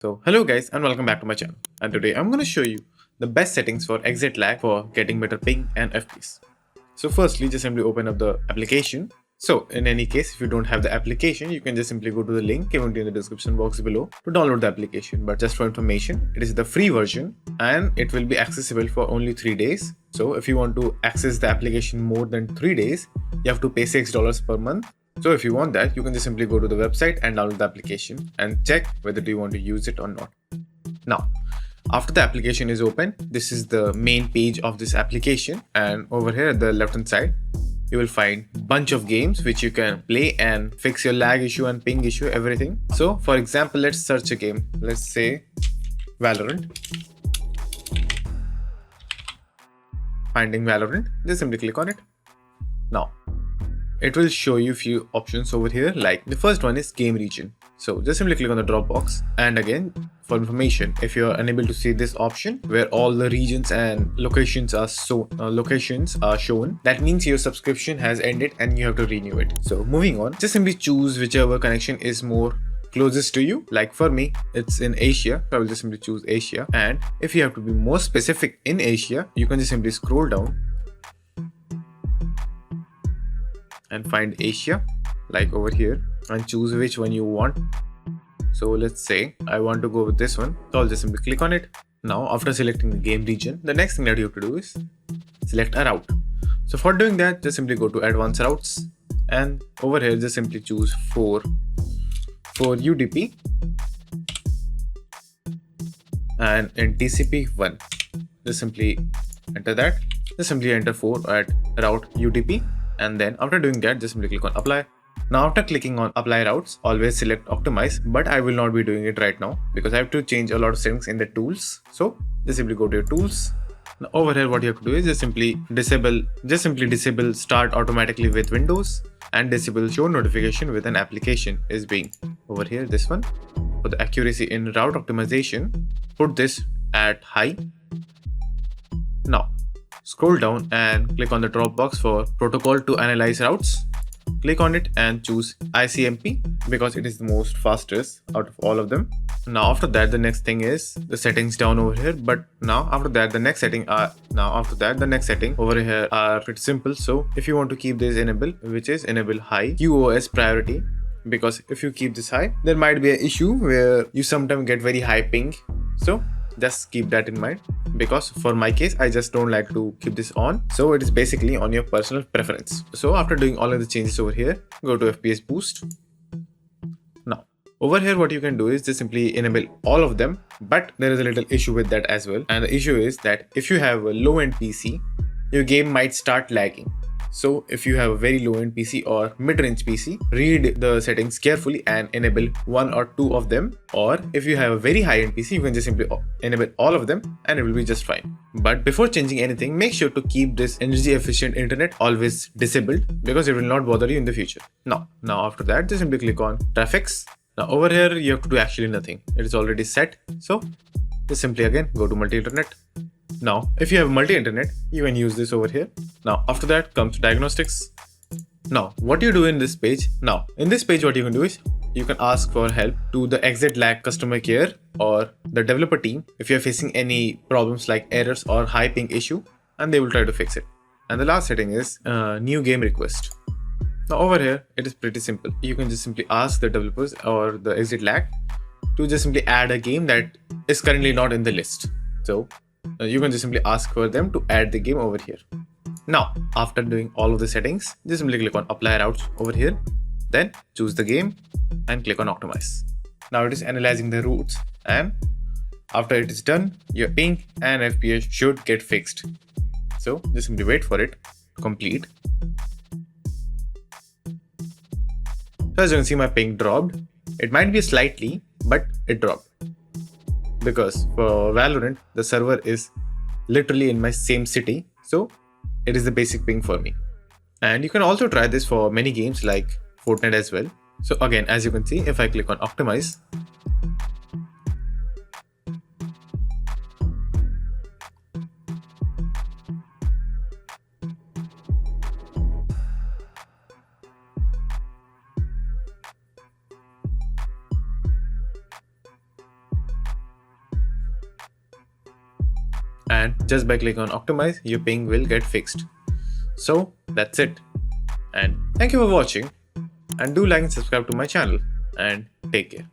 So hello guys and welcome back to my channel, and today I'm going to show you the best settings for exit lag for getting better ping and FPS. So firstly, just simply open up the application. So in any case, if you don't have the application, you can just simply go to the link given in the description box below to download the application. But just for information, it is the free version and it will be accessible for only 3 days. So if you want to access the application more than 3 days, you have to pay $6 per month. So if you want that, you can just simply go to the website and download the application and check whether do you want to use it or not. Now, after the application is open, this is the main page of this application, and over here at the left hand side, you will find bunch of games which you can play and fix your lag issue and ping issue, everything. So for example, let's search a game. Let's say Valorant. Finding Valorant, just simply click on it. Now, it will show you few options over here, like the first one is game region. So just simply click on the drop box, and again for information, if you are unable to see this option where all the regions and locations are shown, that means your subscription has ended and you have to renew it. So moving on, just simply choose whichever connection is more closest to you. Like for me, it's in Asia, so I will just simply choose Asia. And if you have to be more specific in Asia, you can just simply scroll down and find Asia, like over here, and choose which one you want. So let's say I want to go with this one, so I'll just simply click on it. Now after selecting the game region, the next thing that you have to do is select a route. So for doing that, just simply go to advanced routes, and over here just simply choose for UDP, and in TCP1 just simply enter that. Just simply enter 4 at route UDP, and then after doing that, just simply click on apply. Now after clicking on apply routes, always select optimize, but I will not be doing it right now because I have to change a lot of settings in the tools. So just simply go to your tools. Now over here, what you have to do is just simply disable start automatically with Windows and disable show notification with an application is being over here, this one. For the accuracy in route optimization, put this at high. Now scroll down and click on the drop box for protocol to analyze routes. Click on it and choose ICMP because it is the most fastest out of all of them. Now after that, the next thing is the settings down over here. But now after that, the next setting over here are pretty simple. So if you want to keep this enable, which is enable high QoS priority, because if you keep this high, there might be an issue where you sometimes get very high ping. So just keep that in mind, because for my case, I just don't like to keep this on. So it is basically on your personal preference. So after doing all of the changes over here, go to FPS boost. Now over here, what you can do is just simply enable all of them, but there is a little issue with that as well. And the issue is that if you have a low-end PC, your game might start lagging. So if you have a very low-end PC or mid-range PC, read the settings carefully and enable one or two of them. Or if you have a very high-end PC, you can just simply enable all of them and it will be just fine. But before changing anything, make sure to keep this energy efficient internet always disabled, because it will not bother you in the future. Now after that, just simply click on graphics. Now over here, you have to do actually nothing. It is already set. So just simply again go to multi-internet. Now, if you have multi-internet, you can use this over here. Now, after that comes diagnostics. Now, what you do in this page? Now, in this page, what you can do is you can ask for help to the exit lag customer care or the developer team if you're facing any problems like errors or high ping issue, and they will try to fix it. And the last setting is new game request. Now, over here, it is pretty simple. You can just simply ask the developers or the exit lag to just simply add a game that is currently not in the list. So you can just simply ask for them to add the game over here. Now, after doing all of the settings, just simply click on apply routes over here, then choose the game and click on optimize. Now it is analyzing the routes, and after it is done, your ping and FPS should get fixed. So just simply wait for it to complete. So as you can see, my ping dropped. It might be slightly, but it dropped. Because for Valorant, the server is literally in my same city, so it is the basic ping for me. And you can also try this for many games like Fortnite as well. So again, as you can see, if I click on optimize, and just by clicking on optimize, your ping will get fixed. So that's it. And thank you for watching, and do like and subscribe to my channel, and take care.